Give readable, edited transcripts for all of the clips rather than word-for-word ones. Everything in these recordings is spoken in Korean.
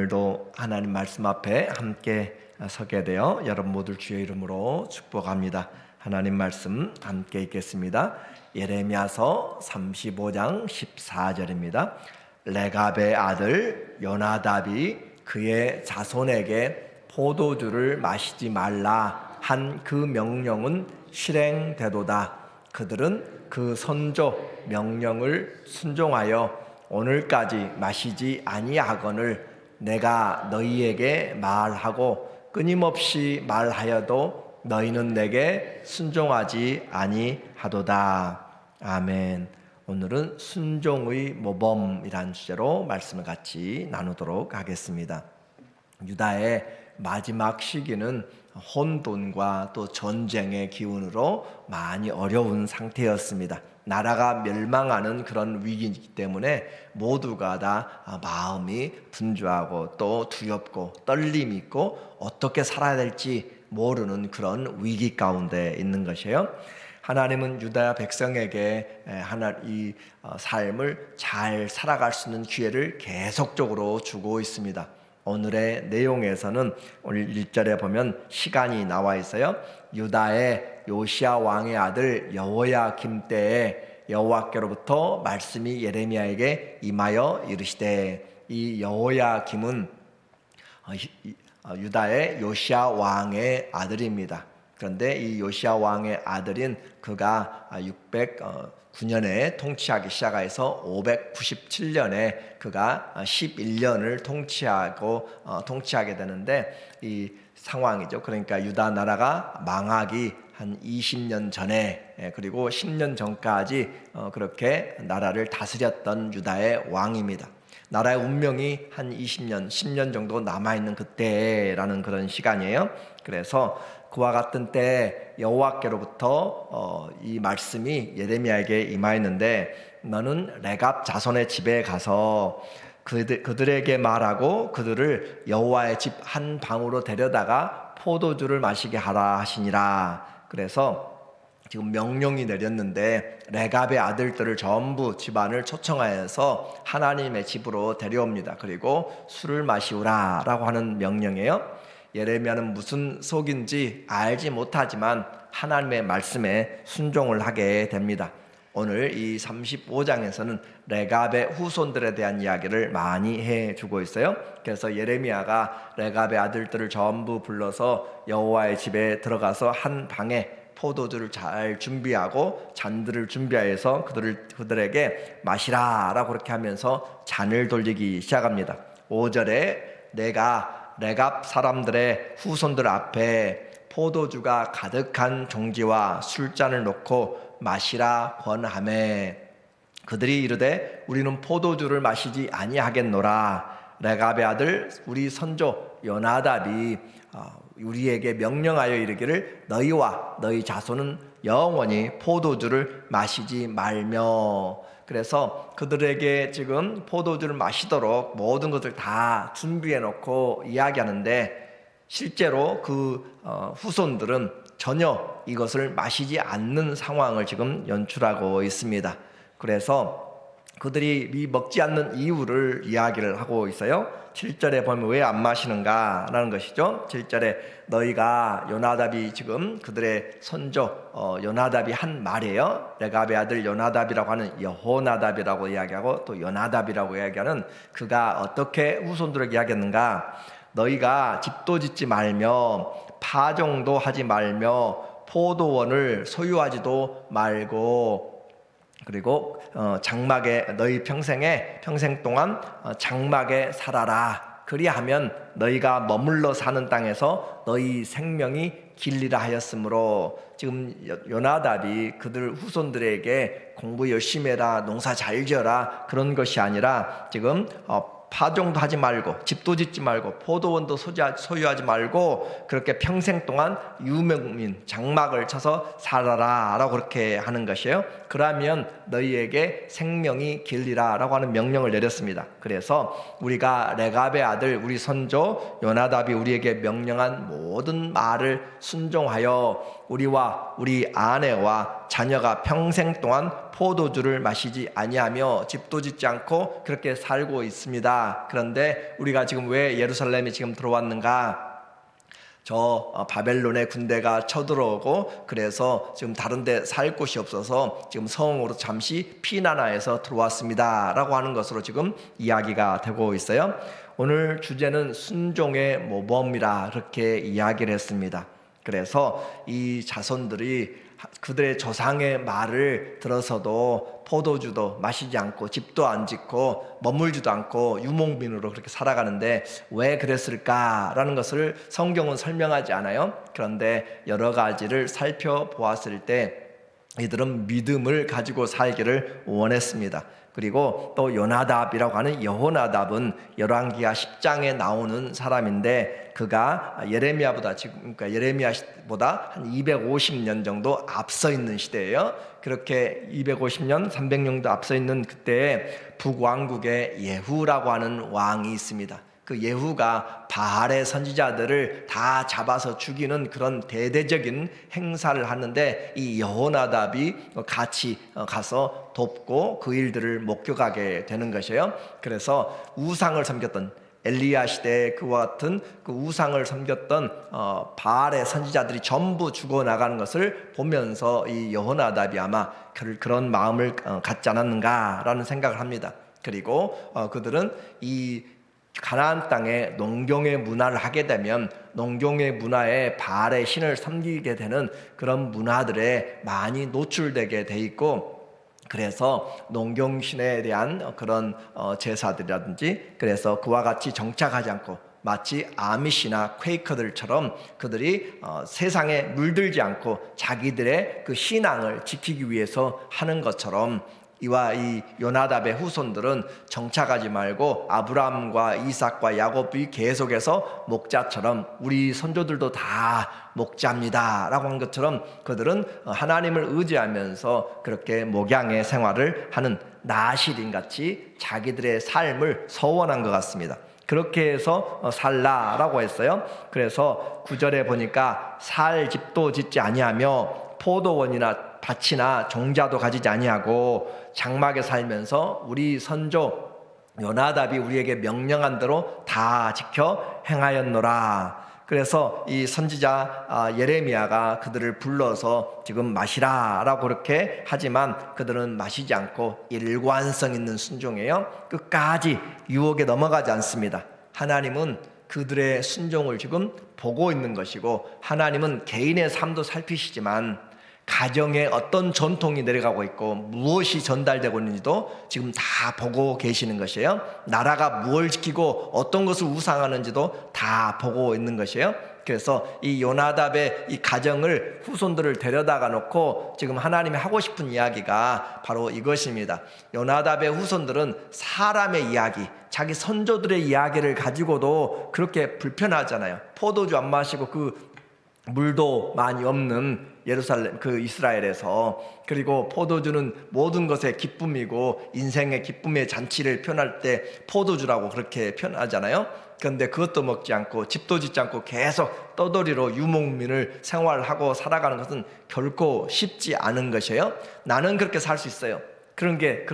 오늘도 하나님 말씀 앞에 함께 서게 되어 여러분 모두 주의 이름으로 축복합니다. 하나님 말씀 함께 읽겠습니다. 예레미야서 35장 14절입니다. 레갑의 아들 요나답이 그의 자손에게 포도주를 마시지 말라 한 그 명령은 실행되도다. 그들은 그 선조 명령을 순종하여 오늘까지 마시지 아니하거늘 내가 너희에게 말하고 끊임없이 말하여도 너희는 내게 순종하지 아니하도다. 아멘. 오늘은 순종의 모범이란 주제로 말씀을 같이 나누도록 하겠습니다. 유다의 마지막 시기는 혼돈과 또 전쟁의 기운으로 많이 어려운 상태였습니다. 나라가 멸망하는 그런 위기이기 때문에 모두가 다 마음이 분주하고 또 두렵고 떨림이 있고 어떻게 살아야 될지 모르는 그런 위기 가운데 있는 것이에요. 하나님은 유다 백성에게 이 삶을 잘 살아갈 수 있는 기회를 계속적으로 주고 있습니다. 오늘의 내용에서는 오늘 1절에 보면 시간이 나와 있어요. 유다의 요시야 왕의 아들 여호야김 때에 여호와께로부터 말씀이 예레미야에게 임하여 이르시되, 이 여호야김은 유다의 요시야 왕의 아들입니다. 그런데 이 요시야 왕의 아들인 그가 609년에 통치하기 시작해서 597년에 그가 11년을 통치하게 되는데 이 상황이죠. 그러니까 유다 나라가 망하기 한 20년 전에 그리고 10년 전까지 그렇게 나라를 다스렸던 유다의 왕입니다. 나라의 운명이 한 20년, 10년 정도 남아있는 그때라는 그런 시간이에요. 그래서 그와 같은 때 여호와께로부터 이 말씀이 예레미야에게 임하였는데, 너는 레갑 자손의 집에 가서 그들에게 말하고 그들을 여호와의 집 한 방으로 데려다가 포도주를 마시게 하라 하시니라. 그래서 지금 명령이 내렸는데 레갑의 아들들을 전부 집안을 초청하여서 하나님의 집으로 데려옵니다. 그리고 술을 마시우라 라고 하는 명령이에요. 예레미야는 무슨 속인지 알지 못하지만 하나님의 말씀에 순종을 하게 됩니다. 오늘 이 35장에서는 레갑의 후손들에 대한 이야기를 많이 해주고 있어요. 그래서 예레미야가 레갑의 아들들을 전부 불러서 여호와의 집에 들어가서 한 방에 포도주를 잘 준비하고 잔들을 준비하여서 그들에게 마시라 라고 그렇게 하면서 잔을 돌리기 시작합니다. 5절에 내가 레갑 사람들의 후손들 앞에 포도주가 가득한 종지와 술잔을 놓고 마시라 권하매 그들이 이르되 우리는 포도주를 마시지 아니하겠노라. 레갑의 아들 우리 선조 요나답이 우리에게 명령하여 이르기를 너희와 너희 자손은 영원히 포도주를 마시지 말며. 그래서 그들에게 지금 포도주를 마시도록 모든 것을 다 준비해 놓고 이야기하는데, 실제로 그 후손들은 전혀 이것을 마시지 않는 상황을 지금 연출하고 있습니다. 그래서 그들이 먹지 않는 이유를 이야기를 하고 있어요. 7절에 보면 왜 안 마시는가 라는 것이죠. 7절에 너희가 요나답이 지금 그들의 선조 요나답이 한 말이에요. 레갑의 아들 요나답이라고 하는 여호나답이라고 이야기하고 또 요나답이라고 이야기하는 그가 어떻게 후손들에게 이야기했는가. 너희가 집도 짓지 말며 파종도 하지 말며 포도원을 소유하지도 말고, 그리고 장막에 너희 평생 동안 장막에 살아라. 그리하면 너희가 머물러 사는 땅에서 너희 생명이 길리라 하였으므로, 지금 요나답이 그들 후손들에게 공부 열심히 해라, 농사 잘 지어라 그런 것이 아니라 지금 파종도 하지 말고 집도 짓지 말고 포도원도 소유하지 말고 그렇게 평생 동안 유목민 장막을 쳐서 살아라 라고 그렇게 하는 것이에요. 그러면 너희에게 생명이 길리라 라고 하는 명령을 내렸습니다. 그래서 우리가 레갑의 아들 우리 선조 요나답이 우리에게 명령한 모든 말을 순종하여 우리와 우리 아내와 자녀가 평생 동안 포도주를 마시지 아니하며 집도 짓지 않고 그렇게 살고 있습니다. 그런데 우리가 지금 왜 예루살렘에 지금 들어왔는가? 저 바벨론의 군대가 쳐들어오고 그래서 지금 다른 데 살 곳이 없어서 지금 성으로 잠시 피난하여서 들어왔습니다 라고 하는 것으로 지금 이야기가 되고 있어요. 오늘 주제는 순종의 모범이라 그렇게 이야기를 했습니다. 그래서 이 자손들이 그들의 조상의 말을 들어서도 포도주도 마시지 않고 집도 안 짓고 머물지도 않고 유목민으로 그렇게 살아가는데 왜 그랬을까라는 것을 성경은 설명하지 않아요. 그런데 여러 가지를 살펴보았을 때 이들은 믿음을 가지고 살기를 원했습니다. 그리고 또 요나답이라고 하는 여호나답은 열왕기하 10장에 나오는 사람인데 그가 예레미야보다 한 250년 정도 앞서 있는 시대예요. 그렇게 250년, 300년도 앞서 있는 그때에 북왕국에 예후라고 하는 왕이 있습니다. 그 예후가 바알의 선지자들을 다 잡아서 죽이는 그런 대대적인 행사를 하는데 이 여호나답이 같이 가서 돕고 그 일들을 목격하게 되는 것이에요. 그래서 우상을 섬겼던 엘리야 시대에 그와 같은 그 우상을 섬겼던 바알의 선지자들이 전부 죽어나가는 것을 보면서 이 여호나답이 아마 그런 마음을 갖지 않았는가라는 생각을 합니다. 그리고 그들은 이 가나안 땅에 농경의 문화를 하게 되면 농경의 문화에 바알의 신을 섬기게 되는 그런 문화들에 많이 노출되게 돼 있고 그래서 농경신에 대한 그런 제사들이라든지 그래서 그와 같이 정착하지 않고 마치 아미시나 퀘이커들처럼 그들이 세상에 물들지 않고 자기들의 그 신앙을 지키기 위해서 하는 것처럼 이와 이 요나답의 후손들은 정착하지 말고 아브라함과 이삭과 야곱이 계속해서 목자처럼 우리 선조들도 다 목자입니다 라고 한 것처럼 그들은 하나님을 의지하면서 그렇게 목양의 생활을 하는 나시린같이 자기들의 삶을 서원한 것 같습니다. 그렇게 해서 살라라고 했어요. 그래서 9절에 보니까 살 집도 짓지 아니하며 포도원이나 밭이나 종자도 가지지 아니하고 장막에 살면서 우리 선조 요나답이 우리에게 명령한 대로 다 지켜 행하였노라. 그래서 이 선지자 예레미야가 그들을 불러서 지금 마시라라고 그렇게 하지만 그들은 마시지 않고 일관성 있는 순종이에요. 끝까지 유혹에 넘어가지 않습니다. 하나님은 그들의 순종을 지금 보고 있는 것이고 하나님은 개인의 삶도 살피시지만 가정에 어떤 전통이 내려가고 있고 무엇이 전달되고 있는지도 지금 다 보고 계시는 것이에요. 나라가 무엇을 지키고 어떤 것을 우상하는지도 다 보고 있는 것이에요. 그래서 이 요나답의 이 가정을 후손들을 데려다가 놓고 지금 하나님이 하고 싶은 이야기가 바로 이것입니다. 요나답의 후손들은 사람의 이야기, 자기 선조들의 이야기를 가지고도 그렇게 불편하잖아요. 포도주 안 마시고 그 물도 많이 없는 예루살렘 그 이스라엘에서 그리고 포도주는 모든 것의 기쁨이고 인생의 기쁨의 잔치를 표현할 때 포도주라고 그렇게 표현하잖아요. 그런데 그것도 먹지 않고 집도 짓지 않고 계속 떠돌이로 유목민을 생활하고 살아가는 것은 결코 쉽지 않은 것이에요. 나는 그렇게 살 수 있어요. 그런데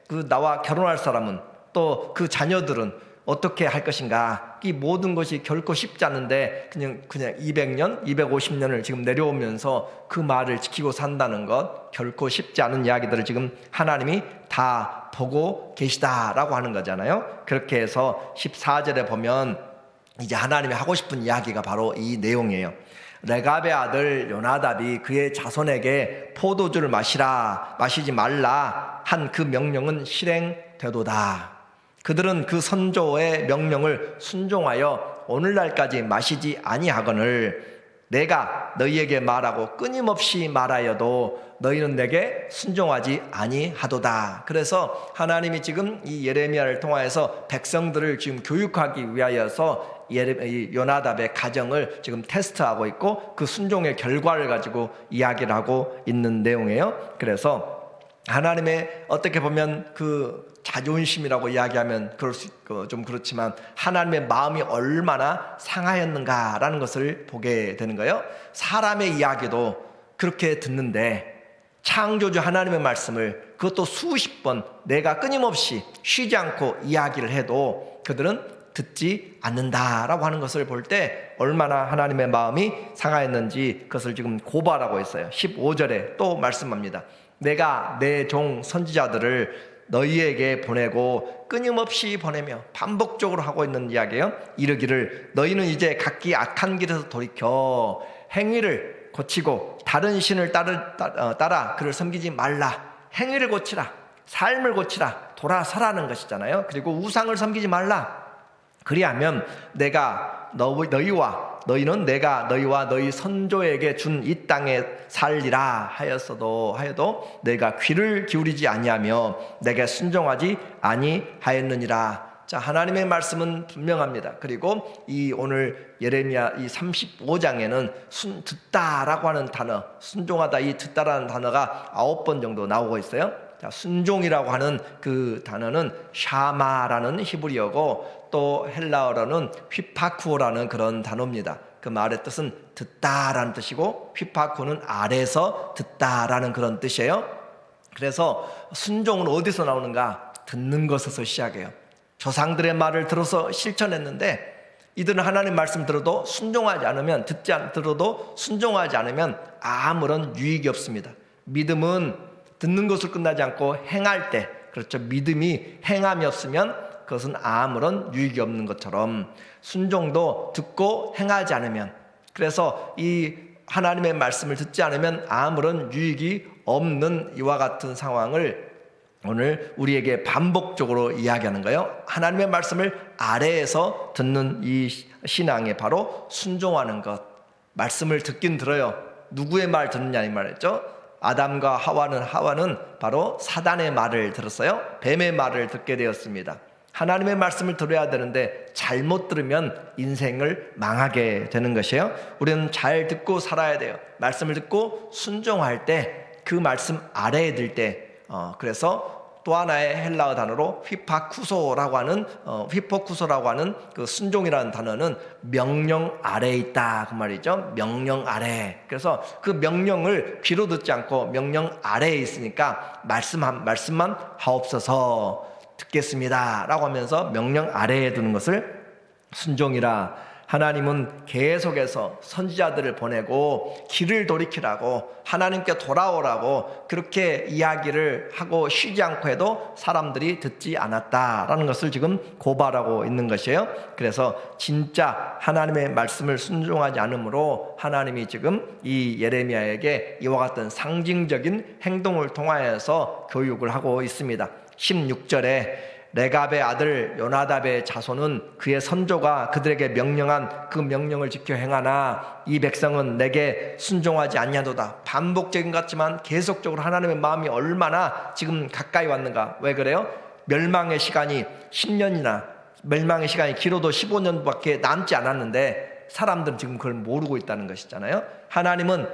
그 나와 결혼할 사람은 또 그 자녀들은 어떻게 할 것인가? 이 모든 것이 결코 쉽지 않은데 그냥 200년, 250년을 지금 내려오면서 그 말을 지키고 산다는 것 결코 쉽지 않은 이야기들을 지금 하나님이 다 보고 계시다라고 하는 거잖아요. 그렇게 해서 14절에 보면 이제 하나님이 하고 싶은 이야기가 바로 이 내용이에요. 레갑의 아들 요나답이 그의 자손에게 포도주를 마시지 말라 한 그 명령은 실행되도다. 그들은 그 선조의 명령을 순종하여 오늘날까지 마시지 아니하거늘 내가 너희에게 말하고 끊임없이 말하여도 너희는 내게 순종하지 아니하도다. 그래서 하나님이 지금 이 예레미야를 통하여서 백성들을 지금 교육하기 위하여서 요나답의 가정을 지금 테스트하고 있고 그 순종의 결과를 가지고 이야기를 하고 있는 내용이에요. 그래서 하나님의 어떻게 보면 그 자존심이라고 이야기하면 좀 그렇지만 하나님의 마음이 얼마나 상하였는가라는 것을 보게 되는 거예요. 사람의 이야기도 그렇게 듣는데 창조주 하나님의 말씀을 그것도 수십 번 내가 끊임없이 쉬지 않고 이야기를 해도 그들은 듣지 않는다라고 하는 것을 볼 때 얼마나 하나님의 마음이 상하였는지 그것을 지금 고발하고 있어요. 15절에 또 말씀합니다. 내가 내 종 선지자들을 너희에게 보내고 끊임없이 보내며 반복적으로 하고 있는 이야기예요. 이르기를 너희는 이제 각기 악한 길에서 돌이켜 행위를 고치고 다른 신을 따라 그를 섬기지 말라. 행위를 고치라, 삶을 고치라, 돌아서라는 것이잖아요. 그리고 우상을 섬기지 말라. 그리하면 내가 너희는 내가 너희와 너희 선조에게 준 이 땅에 살리라 하여도 내가 귀를 기울이지 아니하며 내게 순종하지 아니하였느니라. 자, 하나님의 말씀은 분명합니다. 그리고 이 오늘 예레미야 이 35장에는 듣다라고 하는 단어, 순종하다, 이 듣다라는 단어가 9번 정도 나오고 있어요. 자, 순종이라고 하는 그 단어는 샤마라는 히브리어고 또 헬라어로는 휘파쿠오라는 그런 단어입니다. 그 말의 뜻은 듣다라는 뜻이고 휘파쿠는 아래서 듣다라는 그런 뜻이에요. 그래서 순종은 어디서 나오는가? 듣는 것에서 시작해요. 조상들의 말을 들어서 실천했는데 이들은 하나님 말씀 들어도 순종하지 않으면, 들어도 순종하지 않으면 아무런 유익이 없습니다. 믿음은 듣는 것을 끝나지 않고 행할 때, 그렇죠, 믿음이 행함이 없으면 그것은 아무런 유익이 없는 것처럼 순종도 듣고 행하지 않으면, 그래서 이 하나님의 말씀을 듣지 않으면 아무런 유익이 없는 이와 같은 상황을 오늘 우리에게 반복적으로 이야기하는 거예요. 하나님의 말씀을 아래에서 듣는 이 신앙에 바로 순종하는 것. 말씀을 듣긴 들어요. 누구의 말 듣느냐 이 말이죠. 아담과 하와는 바로 사단의 말을 들었어요. 뱀의 말을 듣게 되었습니다. 하나님의 말씀을 들어야 되는데 잘못 들으면 인생을 망하게 되는 것이에요. 우리는 잘 듣고 살아야 돼요. 말씀을 듣고 순종할 때, 그 말씀 아래에 들 때, 그래서 또 하나의 헬라어 단어로 휘파쿠소라고 하는 그 순종이라는 단어는 명령 아래에 있다 그 말이죠. 명령 아래. 그래서 그 명령을 귀로 듣지 않고 명령 아래에 있으니까 말씀만 하옵소서 듣겠습니다 라고 하면서 명령 아래에 두는 것을 순종이라. 하나님은 계속해서 선지자들을 보내고 길을 돌이키라고, 하나님께 돌아오라고 그렇게 이야기를 하고 쉬지 않고 해도 사람들이 듣지 않았다라는 것을 지금 고발하고 있는 것이에요. 그래서 진짜 하나님의 말씀을 순종하지 않으므로 하나님이 지금 이 예레미야에게 이와 같은 상징적인 행동을 통하여서 교육을 하고 있습니다. 16절에 레갑의 아들 요나답의 자손은 그의 선조가 그들에게 명령한 그 명령을 지켜 행하나 이 백성은 내게 순종하지 아니하도다. 반복적인 것 같지만 계속적으로 하나님의 마음이 얼마나 지금 가까이 왔는가. 왜 그래요? 멸망의 시간이 10년이나, 멸망의 시간이 길어도 15년밖에 남지 않았는데 사람들은 지금 그걸 모르고 있다는 것이잖아요. 하나님은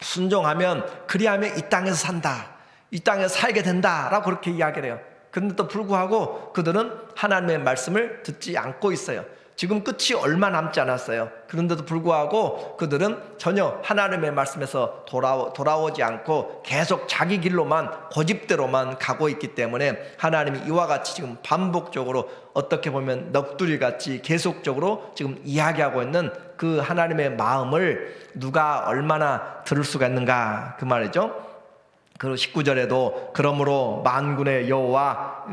순종하면, 그리하면 이 땅에서 산다, 이 땅에서 살게 된다라고 그렇게 이야기를 해요. 그런데도 불구하고 그들은 하나님의 말씀을 듣지 않고 있어요. 지금 끝이 얼마 남지 않았어요. 그런데도 불구하고 그들은 전혀 하나님의 말씀에서 돌아오지 않고 계속 자기 길로만, 고집대로만 가고 있기 때문에 하나님이 이와 같이 지금 반복적으로, 어떻게 보면 넋두리같이 계속적으로 지금 이야기하고 있는 그 하나님의 마음을 누가 얼마나 들을 수가 있는가 그 말이죠. 그 19절에도 그러므로 만군의 여호와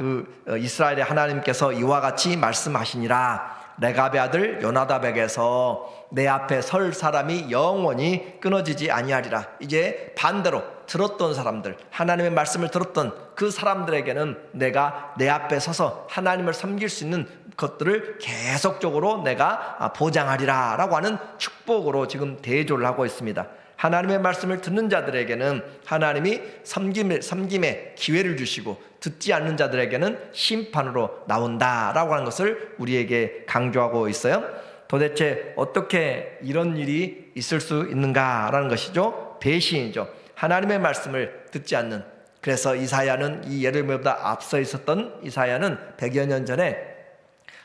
이스라엘의 하나님께서 이와 같이 말씀하시니라. 레갑의 아들 요나답에게서 내 앞에 설 사람이 영원히 끊어지지 아니하리라. 이제 반대로 들었던 사람들, 하나님의 말씀을 들었던 그 사람들에게는 내가 내 앞에 서서 하나님을 섬길 수 있는 것들을 계속적으로 내가 보장하리라 라고 하는 축복으로 지금 대조를 하고 있습니다. 하나님의 말씀을 듣는 자들에게는 하나님이 섬김의 기회를 주시고, 듣지 않는 자들에게는 심판으로 나온다라고 하는 것을 우리에게 강조하고 있어요. 도대체 어떻게 이런 일이 있을 수 있는가라는 것이죠. 배신이죠. 하나님의 말씀을 듣지 않는. 그래서 이사야는, 이 예레미야보다 앞서 있었던 이사야는 100여 년 전에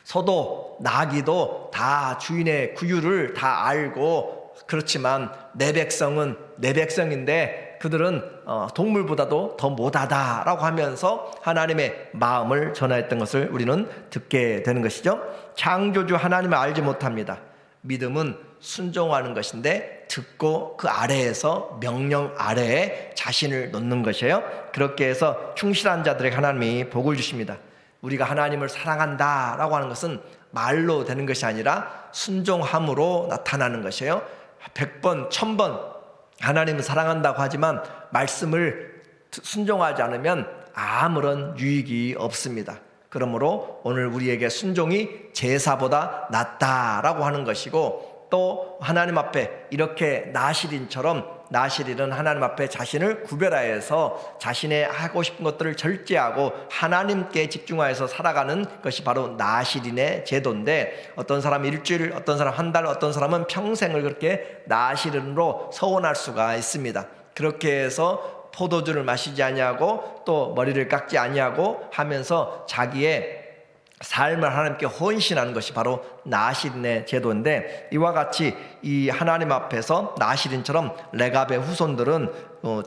소도 나귀도 다 주인의 구유를 다 알고, 그렇지만 내 백성은 내 백성인데 그들은 동물보다도 더 못하다라고 하면서 하나님의 마음을 전하였던 것을 우리는 듣게 되는 것이죠. 창조주 하나님을 알지 못합니다. 믿음은 순종하는 것인데 듣고 그 아래에서 명령 아래에 자신을 놓는 것이에요. 그렇게 해서 충실한 자들에게 하나님이 복을 주십니다. 우리가 하나님을 사랑한다라고 하는 것은 말로 되는 것이 아니라 순종함으로 나타나는 것이에요. 100번, 1000번 하나님을 사랑한다고 하지만 말씀을 순종하지 않으면 아무런 유익이 없습니다. 그러므로 오늘 우리에게 순종이 제사보다 낫다라고 하는 것이고, 또 하나님 앞에 이렇게 나실인은 하나님 앞에 자신을 구별하여서 자신의 하고 싶은 것들을 절제하고 하나님께 집중하여서 살아가는 것이 바로 나실인의 제도인데, 어떤 사람은 일주일, 어떤 사람 한 달, 어떤 사람은 평생을 그렇게 나실인으로 서원할 수가 있습니다. 그렇게 해서 포도주를 마시지 아니하고 또 머리를 깎지 아니하고 하면서 자기의 삶을 하나님께 헌신하는 것이 바로 나실인의 제도인데, 이와 같이 이 하나님 앞에서 나실인처럼 레갑의 후손들은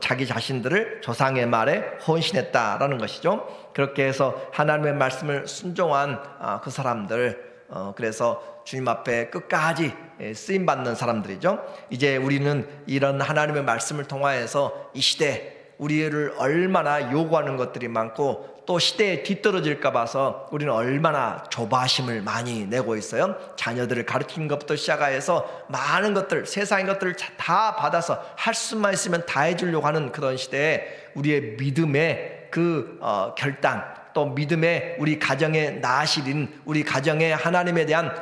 자기 자신들을 조상의 말에 헌신했다라는 것이죠. 그렇게 해서 하나님의 말씀을 순종한 그 사람들, 그래서 주님 앞에 끝까지 쓰임받는 사람들이죠. 이제 우리는 이런 하나님의 말씀을 통하여서 이 시대 우리를 얼마나 요구하는 것들이 많고 또 시대에 뒤떨어질까 봐서 우리는 얼마나 조바심을 많이 내고 있어요. 자녀들을 가르치는 것부터 시작해서 많은 것들, 세상의 것들을 다 받아서 할 수만 있으면 다 해주려고 하는 그런 시대에 우리의 믿음의 그 결단, 또 믿음의 우리 가정의 나실인, 우리 가정의 하나님에 대한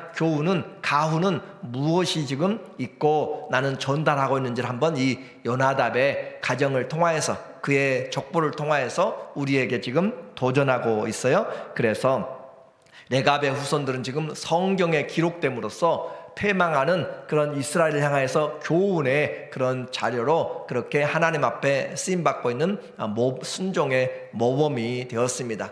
가후는 무엇이 지금 있고 나는 전달하고 있는지를 한번 이 요나답의 가정을 통하여서, 그의 족보를 통하여서 우리에게 지금 도전하고 있어요. 그래서 레갑의 후손들은 지금 성경에 기록됨으로써 패망하는 그런 이스라엘을 향해서 교훈의 그런 자료로 그렇게 하나님 앞에 쓰임받고 있는 순종의 모범이 되었습니다.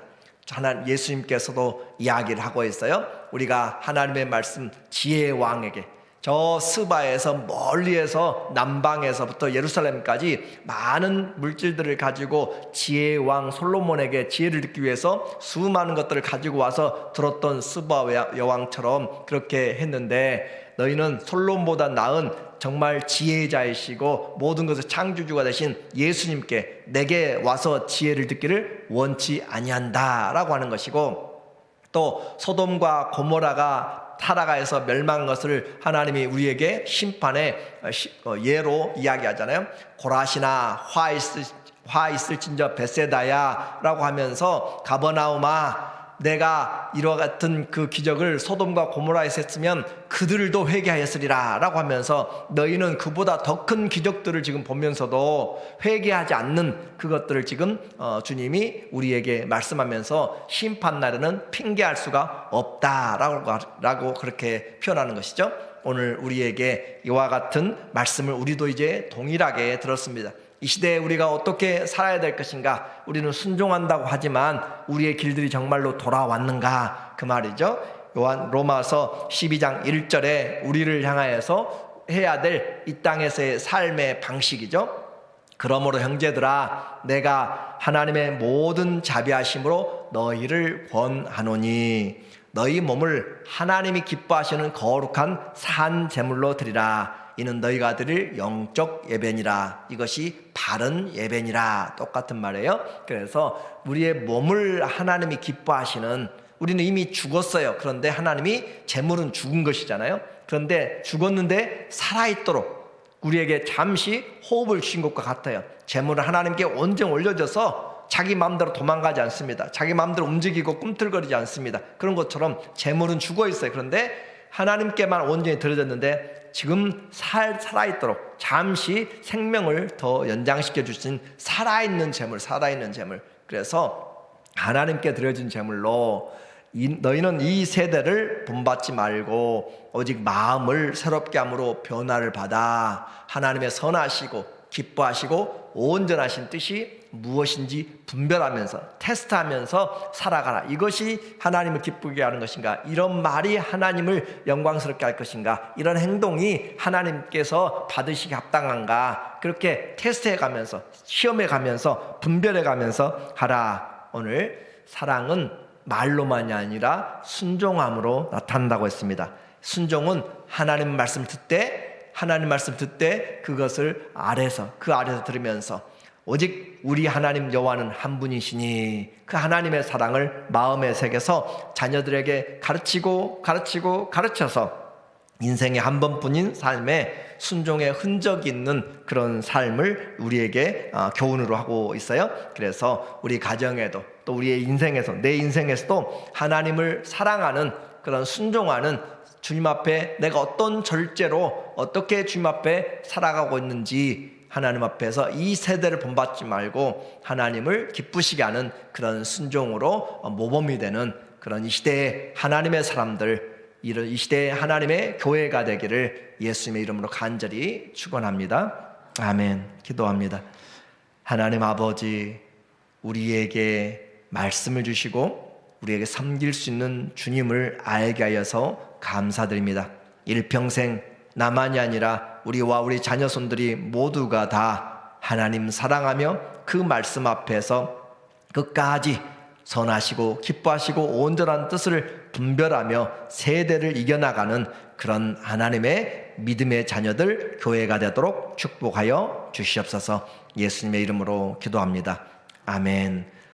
예수님께서도 이야기를 하고 있어요. 우리가 하나님의 말씀 지혜의 왕에게, 저 스바에서 멀리에서 남방에서부터 예루살렘까지 많은 물질들을 가지고 지혜의 왕 솔로몬에게 지혜를 듣기 위해서 수많은 것들을 가지고 와서 들었던 스바 여왕처럼 그렇게 했는데, 너희는 솔로몬보다 나은 정말 지혜자이시고 모든 것을 창조주가 되신 예수님께 내게 와서 지혜를 듣기를 원치 아니한다라고 하는 것이고, 또 소돔과 고모라가 타락하여서 멸망한 것을 하나님이 우리에게 심판의 예로 이야기하잖아요. 고라시나 화 있을진저 베세다야 라고 하면서 가버나움아, 내가 이와 같은 그 기적을 소돔과 고모라에서 했으면 그들도 회개하였으리라 라고 하면서, 너희는 그보다 더 큰 기적들을 지금 보면서도 회개하지 않는 그것들을 지금 주님이 우리에게 말씀하면서 심판날에는 핑계할 수가 없다라고 그렇게 표현하는 것이죠. 오늘 우리에게 이와 같은 말씀을 우리도 이제 동일하게 들었습니다. 이 시대에 우리가 어떻게 살아야 될 것인가? 우리는 순종한다고 하지만 우리의 길들이 정말로 돌아왔는가? 그 말이죠. 로마서 12장 1절에 우리를 향하여서 해야 될 이 땅에서의 삶의 방식이죠. 그러므로 형제들아, 내가 하나님의 모든 자비하심으로 너희를 권하노니 너희 몸을 하나님이 기뻐하시는 거룩한 산 제물로 드리라. 이는 너희가 드릴 영적 예배니라. 이것이 바른 예배니라. 똑같은 말이에요. 그래서 우리의 몸을 하나님이 기뻐하시는, 우리는 이미 죽었어요. 그런데 하나님이 제물은 죽은 것이잖아요. 그런데 죽었는데 살아있도록 우리에게 잠시 호흡을 주신 것과 같아요. 제물은 하나님께 온전 올려져서 자기 마음대로 도망가지 않습니다. 자기 마음대로 움직이고 꿈틀거리지 않습니다. 그런 것처럼 제물은 죽어 있어요. 그런데 하나님께만 온전히 드려졌는데 지금 살아있도록 잠시 생명을 더 연장시켜 주신 살아있는 제물. 그래서 하나님께 드려진 제물로 너희는 이 세대를 본받지 말고 오직 마음을 새롭게 함으로 변화를 받아 하나님의 선하시고 기뻐하시고 온전하신 뜻이 무엇인지 분별하면서 테스트하면서 살아가라. 이것이 하나님을 기쁘게 하는 것인가? 이런 말이 하나님을 영광스럽게 할 것인가? 이런 행동이 하나님께서 받으시기 합당한가? 그렇게 테스트해 가면서 시험해 가면서 분별해 가면서 하라. 오늘 사랑은 말로만이 아니라 순종함으로 나타난다고 했습니다. 순종은 하나님 말씀 듣되 그것을 그 아래서 들으면서 오직 우리 하나님 여호와는 한 분이시니 그 하나님의 사랑을 마음에 새겨서 자녀들에게 가르쳐서 인생의 한 번뿐인 삶에 순종의 흔적이 있는 그런 삶을 우리에게 교훈으로 하고 있어요. 그래서 우리 가정에도 또 우리의 인생에서 내 인생에서도 하나님을 사랑하는 그런 순종하는 주님 앞에 내가 어떤 절제로 어떻게 주님 앞에 살아가고 있는지 하나님 앞에서 이 세대를 본받지 말고 하나님을 기쁘시게 하는 그런 순종으로 모범이 되는 그런 이 시대의 하나님의 사람들, 이 시대의 하나님의 교회가 되기를 예수님의 이름으로 간절히 축원합니다. 아멘. 기도합니다. 하나님 아버지, 우리에게 말씀을 주시고 우리에게 섬길 수 있는 주님을 알게 하여서 감사드립니다. 일평생 나만이 아니라 우리와 우리 자녀손들이 모두가 다 하나님 사랑하며 그 말씀 앞에서 끝까지 선하시고 기뻐하시고 온전한 뜻을 분별하며 세대를 이겨나가는 그런 하나님의 믿음의 자녀들 교회가 되도록 축복하여 주시옵소서. 예수님의 이름으로 기도합니다. 아멘.